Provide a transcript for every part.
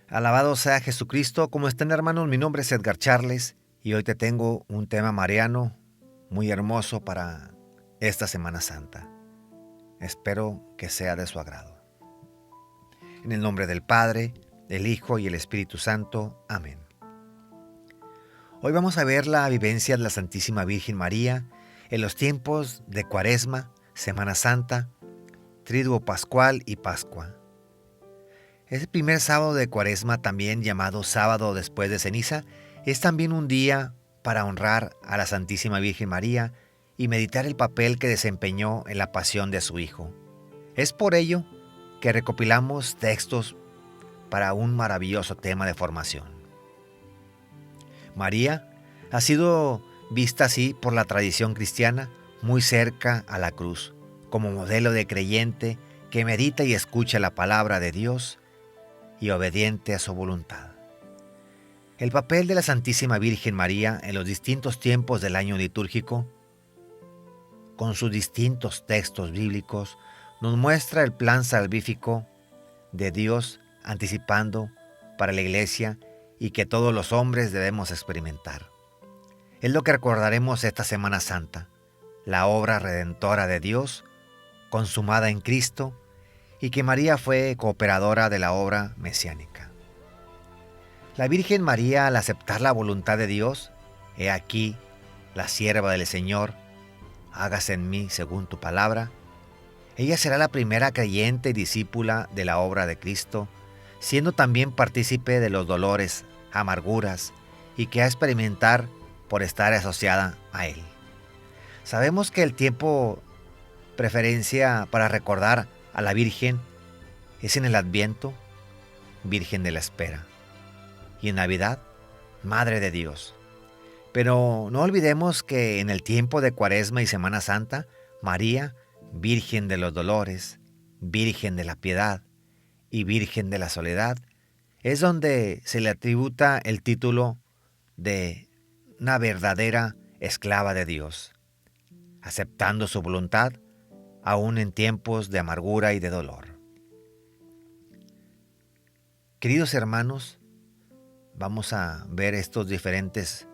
Alabado sea Jesucristo. ¿Cómo están, hermanos? Mi nombre es Edgar Charles y hoy te tengo un tema mariano muy hermoso para esta Semana Santa. Espero que sea de su agrado. En el nombre del Padre, del Hijo y el Espíritu Santo. Amén. Hoy vamos a ver la vivencia de la Santísima Virgen María en los tiempos de Cuaresma, Semana Santa, Triduo Pascual y Pascua. Ese primer sábado de Cuaresma, también llamado sábado después de ceniza, es también un día para honrar a la Santísima Virgen María y meditar el papel que desempeñó en la pasión de su Hijo. Es por ello que recopilamos textos para un maravilloso tema de formación. María ha sido vista así por la tradición cristiana muy cerca a la cruz, como modelo de creyente que medita y escucha la palabra de Dios y obediente a su voluntad. El papel de la Santísima Virgen María en los distintos tiempos del año litúrgico, con sus distintos textos bíblicos, nos muestra el plan salvífico de Dios anticipando para la Iglesia y que todos los hombres debemos experimentar. Es lo que recordaremos esta Semana Santa, la obra redentora de Dios consumada en Cristo, y que María fue cooperadora de la obra mesiánica. La Virgen María, al aceptar la voluntad de Dios, he aquí, la sierva del Señor, hágase en mí según tu palabra, ella será la primera creyente y discípula de la obra de Cristo, siendo también partícipe de los dolores, amarguras, y que ha de experimentar por estar asociada a Él. Sabemos que el tiempo preferencia para recordar a la Virgen es en el Adviento, Virgen de la Espera, y en Navidad, Madre de Dios. Pero no olvidemos que en el tiempo de Cuaresma y Semana Santa, María, Virgen de los Dolores, Virgen de la Piedad y Virgen de la Soledad, es donde se le atributa el título de una verdadera esclava de Dios, aceptando su voluntad aún en tiempos de amargura y de dolor. Queridos hermanos, vamos a ver estos diferentes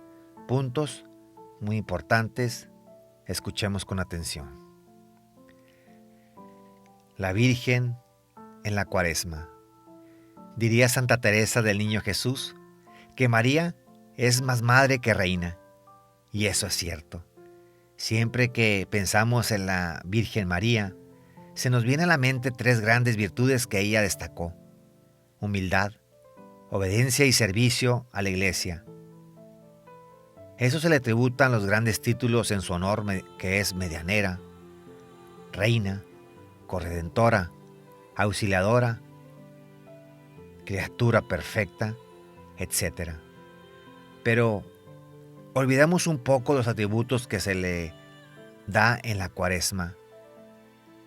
puntos muy importantes. Escuchemos con atención. La Virgen en la Cuaresma. Diría Santa Teresa del Niño Jesús que María es más madre que reina, y eso es cierto. Siempre que pensamos en la Virgen María, se nos viene a la mente tres grandes virtudes que ella destacó: humildad, obediencia y servicio a la Iglesia. Eso se le tributan los grandes títulos en su honor, que es medianera, reina, corredentora, auxiliadora, criatura perfecta, etc. Pero olvidamos un poco los atributos que se le da en la Cuaresma.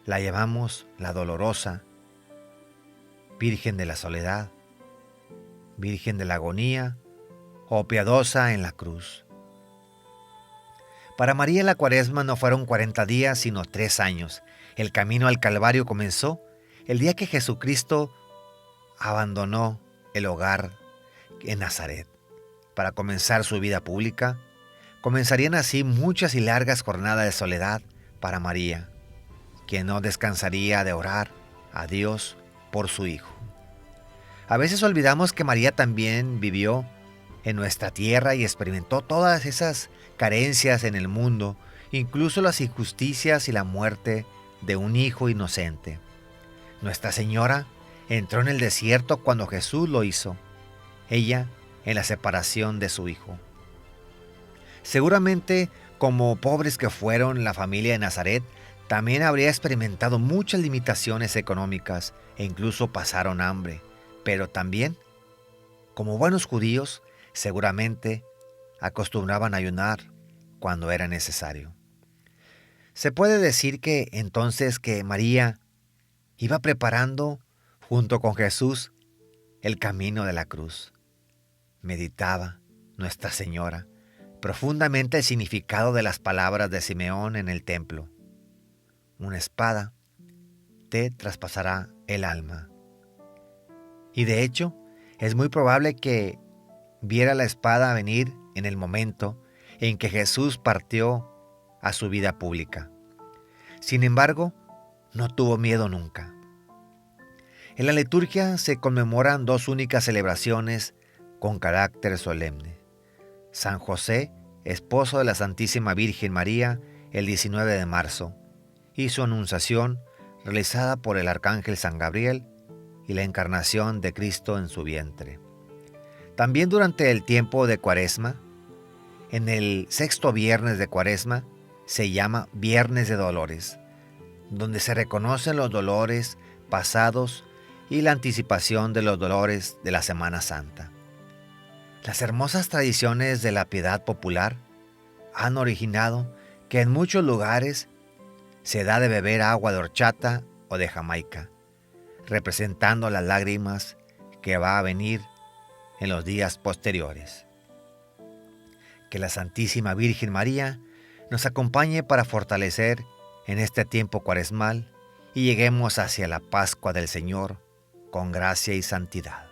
La llamamos la dolorosa, Virgen de la Soledad, Virgen de la Agonía o piadosa en la cruz. Para María la Cuaresma no fueron 40 días, sino 3 años. El camino al Calvario comenzó el día que Jesucristo abandonó el hogar en Nazaret para comenzar su vida pública. Comenzarían así muchas y largas jornadas de soledad para María, quien no descansaría de orar a Dios por su Hijo. A veces olvidamos que María también vivió en nuestra tierra y experimentó todas esas carencias en el mundo, incluso las injusticias y la muerte de un hijo inocente. Nuestra Señora entró en el desierto cuando Jesús lo hizo, ella en la separación de su Hijo. Seguramente, como pobres que fueron la familia de Nazaret, también habría experimentado muchas limitaciones económicas e incluso pasaron hambre. Pero también, como buenos judíos, seguramente acostumbraban a ayunar cuando era necesario. Se puede decir que entonces que María iba preparando, junto con Jesús, el camino de la cruz. Meditaba Nuestra Señora profundamente el significado de las palabras de Simeón en el templo. Una espada te traspasará el alma. Y de hecho, es muy probable que viera la espada venir en el momento en que Jesús partió a su vida pública. Sin embargo, no tuvo miedo nunca. En la liturgia se conmemoran dos únicas celebraciones con carácter solemne. San José, esposo de la Santísima Virgen María, el 19 de marzo, y su anunciación realizada por el arcángel San Gabriel y la encarnación de Cristo en su vientre. También durante el tiempo de Cuaresma, en el sexto viernes de Cuaresma, se llama Viernes de Dolores, donde se reconocen los dolores pasados y la anticipación de los dolores de la Semana Santa. Las hermosas tradiciones de la piedad popular han originado que en muchos lugares se da de beber agua de horchata o de Jamaica, representando las lágrimas que va a venir en los días posteriores. Que la Santísima Virgen María nos acompañe para fortalecer en este tiempo cuaresmal y lleguemos hacia la Pascua del Señor con gracia y santidad.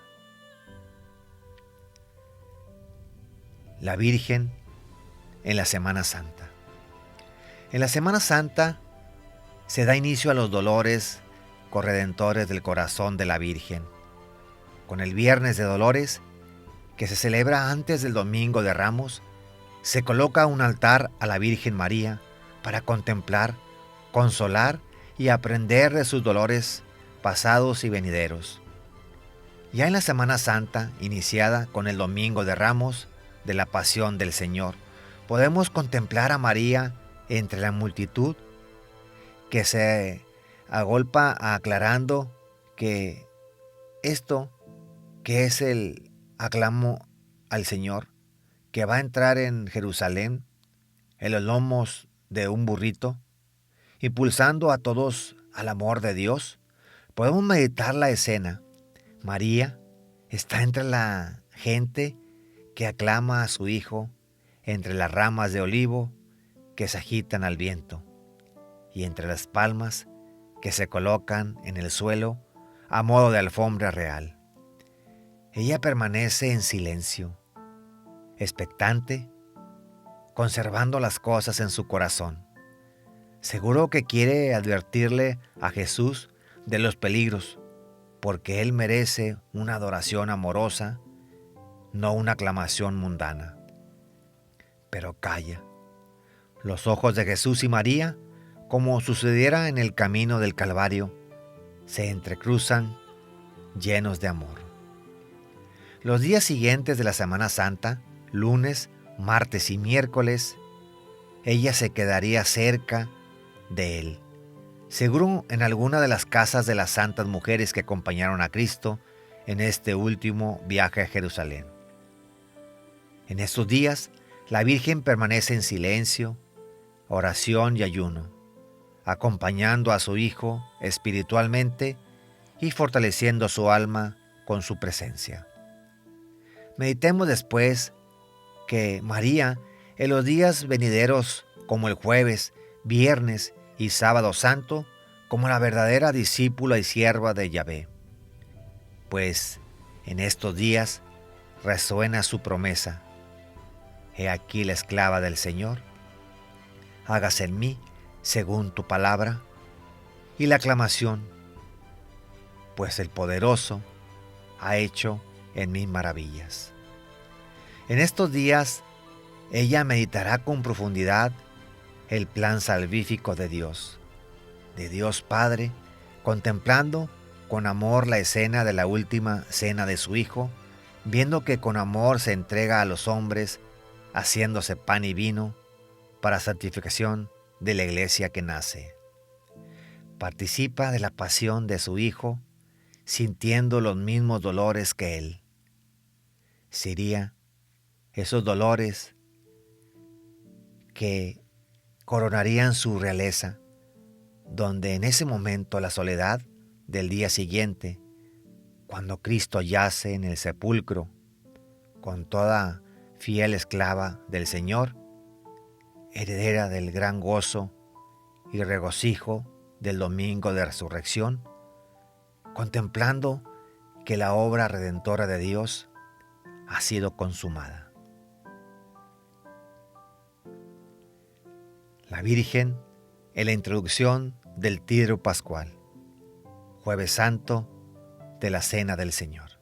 La Virgen en la Semana Santa. En la Semana Santa se da inicio a los dolores corredentores del corazón de la Virgen, con el Viernes de Dolores, que se celebra antes del Domingo de Ramos. Se coloca un altar a la Virgen María para contemplar, consolar y aprender de sus dolores pasados y venideros. Ya en la Semana Santa, iniciada con el Domingo de Ramos de la Pasión del Señor, podemos contemplar a María entre la multitud que se agolpa aclarando que esto, que es el aclamo al Señor, que va a entrar en Jerusalén en los lomos de un burrito, impulsando a todos al amor de Dios, podemos meditar la escena. María está entre la gente que aclama a su Hijo, entre las ramas de olivo que se agitan al viento, y entre las palmas que se colocan en el suelo a modo de alfombra real. Ella permanece en silencio, expectante, conservando las cosas en su corazón. Seguro que quiere advertirle a Jesús de los peligros, porque Él merece una adoración amorosa, no una aclamación mundana. Pero calla. Los ojos de Jesús y María, como sucediera en el camino del Calvario, se entrecruzan llenos de amor. Los días siguientes de la Semana Santa, lunes, martes y miércoles, ella se quedaría cerca de Él, seguro en alguna de las casas de las santas mujeres que acompañaron a Cristo en este último viaje a Jerusalén. En estos días, la Virgen permanece en silencio, oración y ayuno, acompañando a su Hijo espiritualmente y fortaleciendo su alma con su presencia. Meditemos después que María, en los días venideros como el jueves, viernes y sábado santo, como la verdadera discípula y sierva de Yahvé, pues en estos días resuena su promesa: he aquí la esclava del Señor, hágase en mí según tu palabra, y la aclamación, pues el poderoso ha hecho en mí maravillas. En estos días ella meditará con profundidad el plan salvífico de Dios Padre, contemplando con amor la escena de la última cena de su Hijo, viendo que con amor se entrega a los hombres, haciéndose pan y vino para santificación de la iglesia que nace. Participa de la pasión de su Hijo, sintiendo los mismos dolores que Él. Sería esos dolores que coronarían su realeza, donde en ese momento la soledad del día siguiente, cuando Cristo yace en el sepulcro con toda fiel esclava del Señor, heredera del gran gozo y regocijo del domingo de resurrección, contemplando que la obra redentora de Dios ha sido consumada. La Virgen en la introducción del Triduo Pascual, Jueves Santo de la Cena del Señor.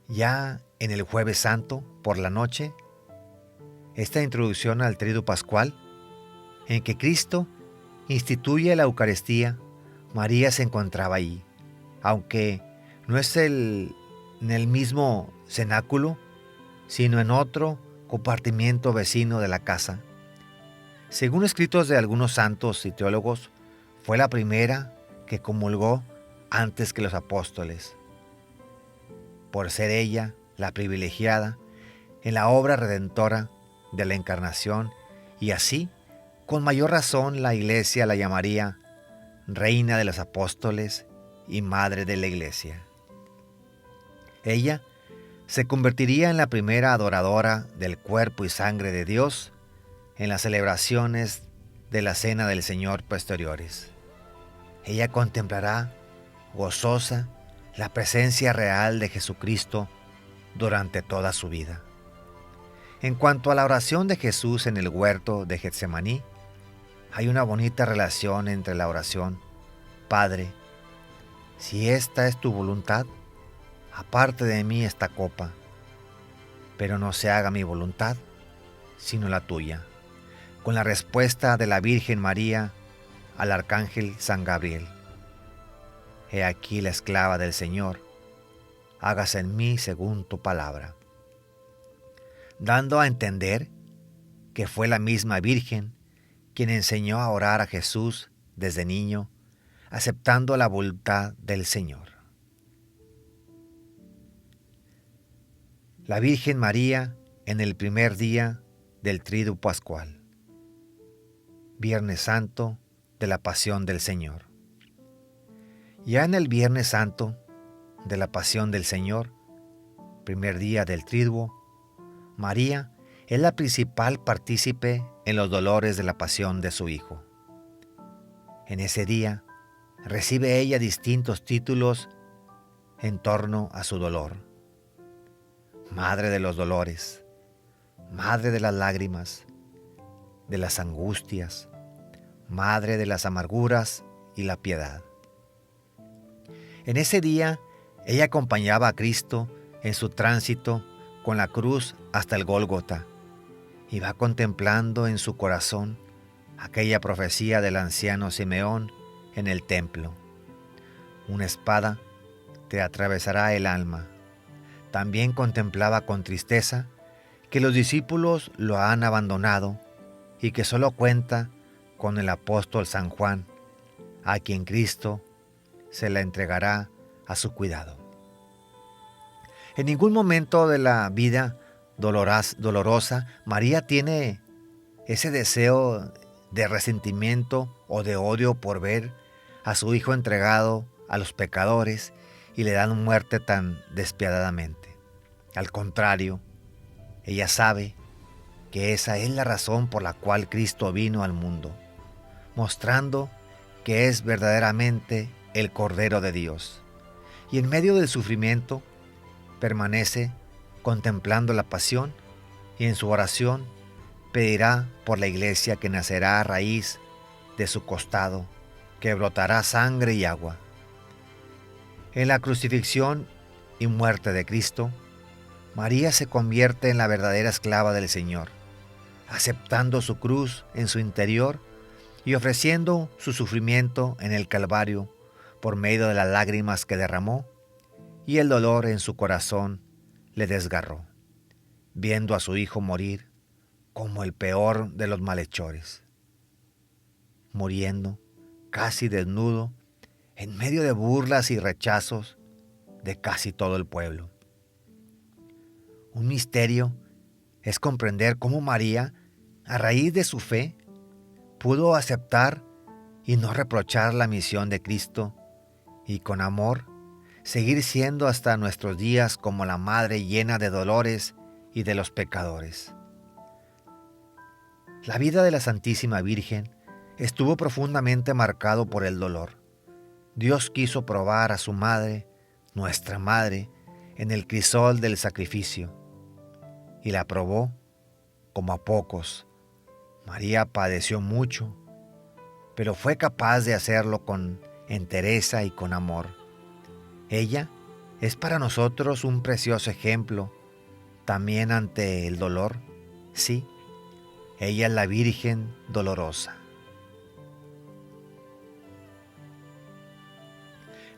Ya en el Jueves Santo, por la noche, esta introducción al Triduo Pascual, en que Cristo instituye la Eucaristía, María se encontraba allí, aunque no es en el mismo cenáculo, sino en otro compartimiento vecino de la casa. Según escritos de algunos santos y teólogos, fue la primera que comulgó antes que los apóstoles, por ser ella la privilegiada en la obra redentora de la Encarnación, y así, con mayor razón, la Iglesia la llamaría Reina de los Apóstoles y Madre de la Iglesia. Ella se convertiría en la primera adoradora del cuerpo y sangre de Dios en las celebraciones de la Cena del Señor posteriores. Ella contemplará gozosa la presencia real de Jesucristo durante toda su vida. En cuanto a la oración de Jesús en el huerto de Getsemaní, hay una bonita relación entre la oración: Padre, si esta es tu voluntad, aparte de mí esta copa, pero no se haga mi voluntad, sino la tuya, con la respuesta de la Virgen María al Arcángel San Gabriel: He aquí la esclava del Señor, hágase en mí según tu palabra, dando a entender que fue la misma Virgen quien enseñó a orar a Jesús desde niño, aceptando la voluntad del Señor. La Virgen María en el primer día del Triduo Pascual, Viernes Santo de la Pasión del Señor. Ya en el Viernes Santo de la Pasión del Señor, primer día del Triduo, María es la principal partícipe en los dolores de la pasión de su Hijo. En ese día recibe ella distintos títulos en torno a su dolor: Madre de los dolores, Madre de las lágrimas, de las angustias, Madre de las amarguras y la piedad. En ese día ella acompañaba a Cristo en su tránsito con la cruz hasta el Gólgota, y va contemplando en su corazón aquella profecía del anciano Simeón en el templo: una espada te atravesará el alma. También contemplaba con tristeza que los discípulos lo han abandonado y que solo cuenta con el apóstol San Juan, a quien Cristo se la entregará a su cuidado. En ningún momento de la vida dolorosa, María tiene ese deseo de resentimiento o de odio por ver a su Hijo entregado a los pecadores y le dan muerte tan despiadadamente. Al contrario, ella sabe que esa es la razón por la cual Cristo vino al mundo, mostrando que es verdaderamente el Cordero de Dios. Y en medio del sufrimiento permanece contemplando la pasión, y en su oración pedirá por la iglesia que nacerá a raíz de su costado, que brotará sangre y agua. En la crucifixión y muerte de Cristo, María se convierte en la verdadera esclava del Señor, aceptando su cruz en su interior y ofreciendo su sufrimiento en el Calvario por medio de las lágrimas que derramó, y el dolor en su corazón le desgarró, viendo a su Hijo morir como el peor de los malhechores, muriendo casi desnudo en medio de burlas y rechazos de casi todo el pueblo. Un misterio es comprender cómo María, a raíz de su fe, pudo aceptar y no reprochar la misión de Cristo, y con amor seguir siendo hasta nuestros días como la Madre llena de dolores y de los pecadores. La vida de la Santísima Virgen estuvo profundamente marcado por el dolor. Dios quiso probar a su madre, nuestra madre, en el crisol del sacrificio, y la probó como a pocos. María padeció mucho, pero fue capaz de hacerlo con entereza y con amor. Ella es para nosotros un precioso ejemplo, también ante el dolor. Sí, ella es la Virgen dolorosa.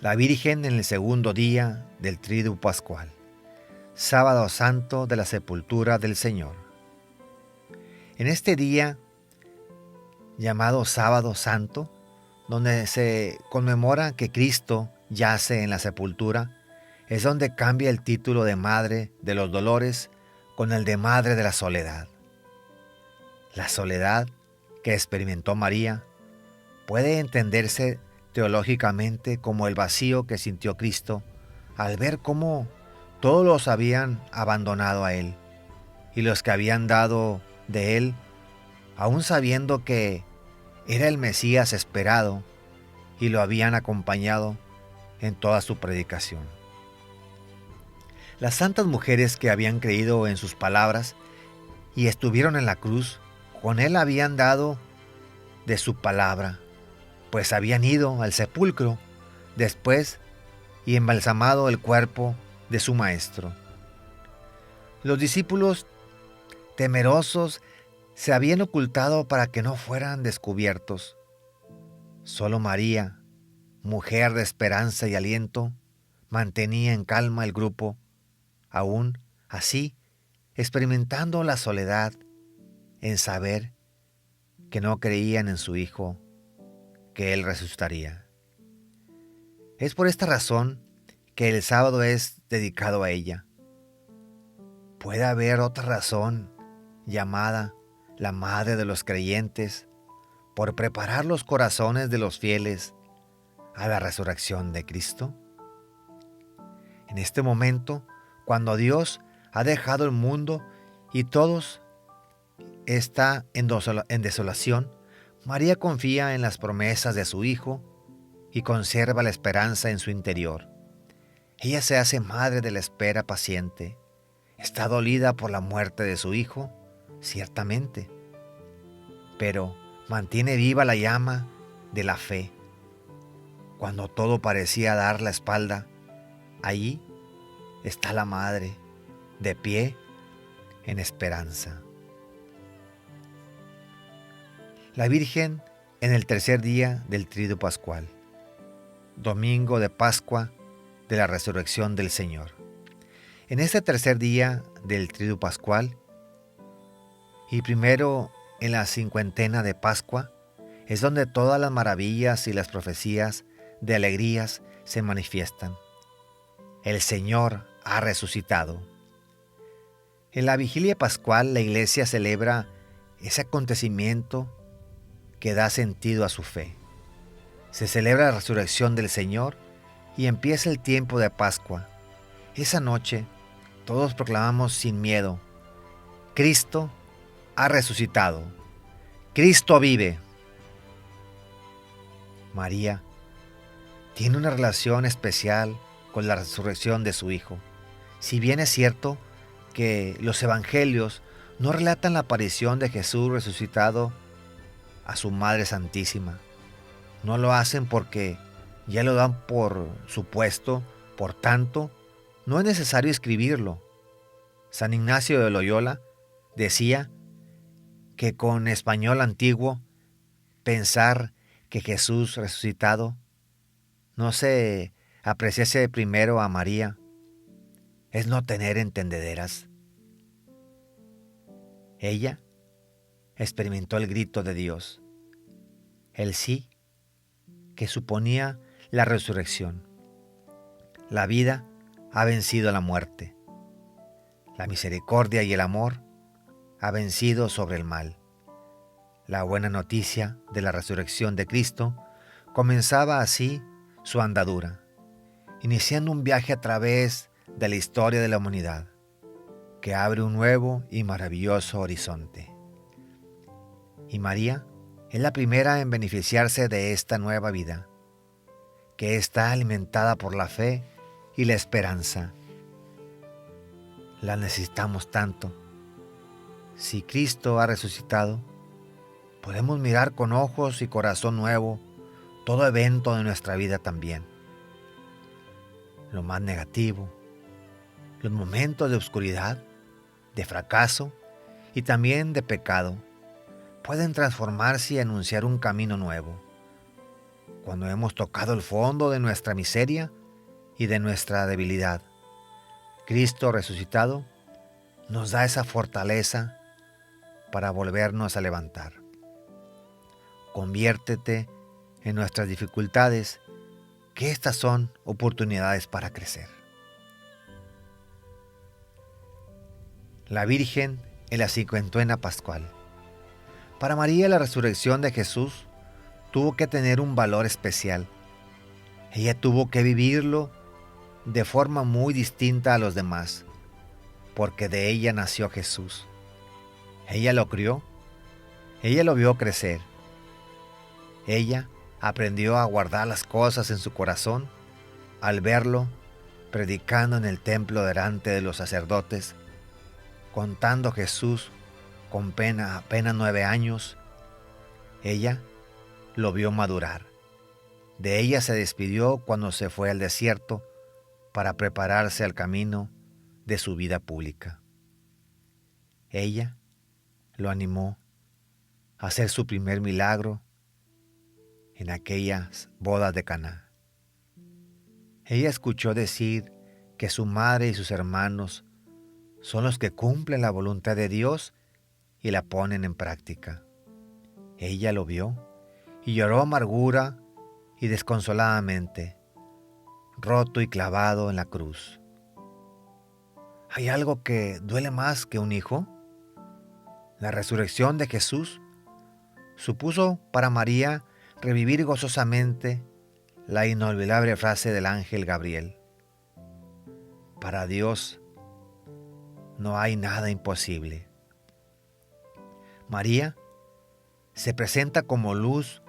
La Virgen en el segundo día del Triduo Pascual, sábado santo de la sepultura del Señor. En este día, llamado Sábado Santo, donde se conmemora que Cristo yace en la sepultura, es donde cambia el título de Madre de los Dolores con el de Madre de la Soledad. La soledad que experimentó María puede entenderse teológicamente como el vacío que sintió Cristo al ver cómo todos los habían abandonado a Él, y los que habían dado de Él, aún sabiendo que era el Mesías esperado, y lo habían acompañado en toda su predicación. Las santas mujeres que habían creído en sus palabras y estuvieron en la cruz, con Él habían dado de su palabra, pues habían ido al sepulcro después y embalsamado el cuerpo de su Maestro. Los discípulos, temerosos, se habían ocultado para que no fueran descubiertos. Solo María, mujer de esperanza y aliento, mantenía en calma el grupo, aún así experimentando la soledad en saber que no creían en su Hijo, que Él resucitaría. Es por esta razón que el sábado es dedicado a ella. Puede haber otra razón, llamada la Madre de los Creyentes, por preparar los corazones de los fieles a la resurrección de Cristo. En este momento, cuando Dios ha dejado el mundo y todos está en desolación, María confía en las promesas de su Hijo y conserva la esperanza en su interior. Ella se hace madre de la espera paciente. Está dolida por la muerte de su Hijo, ciertamente, pero mantiene viva la llama de la fe. Cuando todo parecía dar la espalda, allí está la Madre, de pie en esperanza. La Virgen en el tercer día del Triduo Pascual, domingo de Pascua de la Resurrección del Señor. En este tercer día del Triduo Pascual, y primero en la cincuentena de Pascua, es donde todas las maravillas y las profecías de alegrías se manifiestan. El Señor ha resucitado. En la vigilia pascual la Iglesia celebra ese acontecimiento que da sentido a su fe. Se celebra la resurrección del Señor y empieza el tiempo de Pascua. Esa noche todos proclamamos sin miedo: Cristo ha resucitado. Cristo vive. María tiene una relación especial con la resurrección de su Hijo. Si bien es cierto que los evangelios no relatan la aparición de Jesús resucitado a su Madre Santísima, no lo hacen porque ya lo dan por supuesto, por tanto, no es necesario escribirlo. San Ignacio de Loyola decía que con español antiguo, pensar que Jesús resucitado no se apreciase primero a María es no tener entendederas. Ella experimentó el grito de Dios, el sí que suponía la resurrección. La vida ha vencido a la muerte. La misericordia y el amor ha vencido sobre el mal. La buena noticia de la resurrección de Cristo comenzaba así su andadura, iniciando un viaje a través de la historia de la humanidad, que abre un nuevo y maravilloso horizonte. Y María es la primera en beneficiarse de esta nueva vida. que está alimentada por la fe y la esperanza. La necesitamos tanto. Si Cristo ha resucitado, podemos mirar con ojos y corazón nuevo todo evento de nuestra vida también. Lo más negativo, los momentos de oscuridad, de fracaso y también de pecado, pueden transformarse y anunciar un camino nuevo. Cuando hemos tocado el fondo de nuestra miseria y de nuestra debilidad, Cristo resucitado nos da esa fortaleza para volvernos a levantar. Conviértete en nuestras dificultades, que estas son oportunidades para crecer. La Virgen en la cincuentena pascual. Para María, la resurrección de Jesús tuvo que tener un valor especial. Ella tuvo que vivirlo de forma muy distinta a los demás, porque de ella nació Jesús. Ella lo crió, ella lo vio crecer. Ella aprendió a guardar las cosas en su corazón al verlo predicando en el templo delante de los sacerdotes, contando Jesús con apenas 9 años. Ella lo vio madurar. De ella se despidió cuando se fue al desierto para prepararse al camino de su vida pública. Ella lo animó a hacer su primer milagro en aquellas bodas de Caná. Ella escuchó decir que su madre y sus hermanos son los que cumplen la voluntad de Dios y la ponen en práctica. Ella lo vio y lloró amargura y desconsoladamente, roto y clavado en la cruz. ¿Hay algo que duele más que un hijo? La resurrección de Jesús supuso para María revivir gozosamente la inolvidable frase del ángel Gabriel: para Dios no hay nada imposible. María se presenta como luz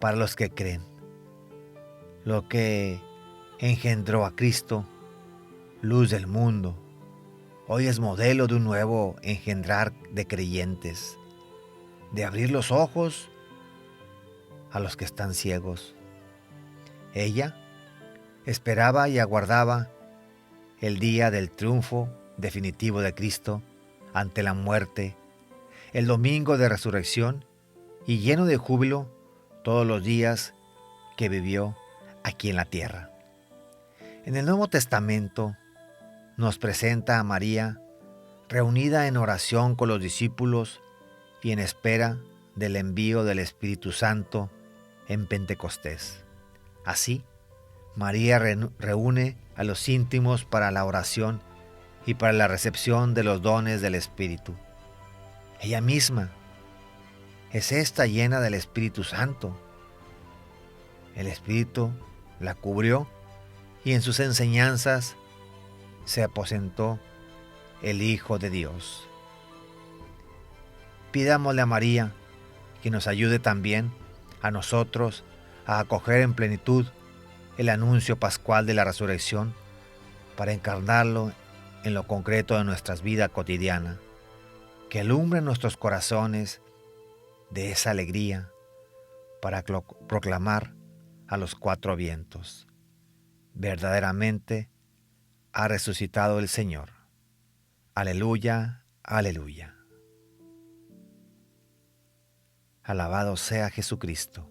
para los que creen. Lo que engendró a Cristo, luz del mundo, hoy es modelo de un nuevo engendrar de creyentes, de abrir los ojos a los que están ciegos. Ella esperaba y aguardaba el día del triunfo definitivo de Cristo ante la muerte, el domingo de resurrección, y lleno de júbilo todos los días que vivió aquí en la tierra. En el Nuevo Testamento nos presenta a María reunida en oración con los discípulos y en espera del envío del Espíritu Santo en Pentecostés. Así, María reúne a los íntimos para la oración y para la recepción de los dones del Espíritu. Ella misma es esta llena del Espíritu Santo. El Espíritu la cubrió y en sus enseñanzas se aposentó el Hijo de Dios. Pidámosle a María que nos ayude también a nosotros a acoger en plenitud el anuncio pascual de la resurrección para encarnarlo en lo concreto de nuestras vidas cotidianas, que alumbre nuestros corazones de esa alegría para proclamar a los 4 vientos: verdaderamente ha resucitado el Señor. Aleluya, aleluya. Alabado sea Jesucristo.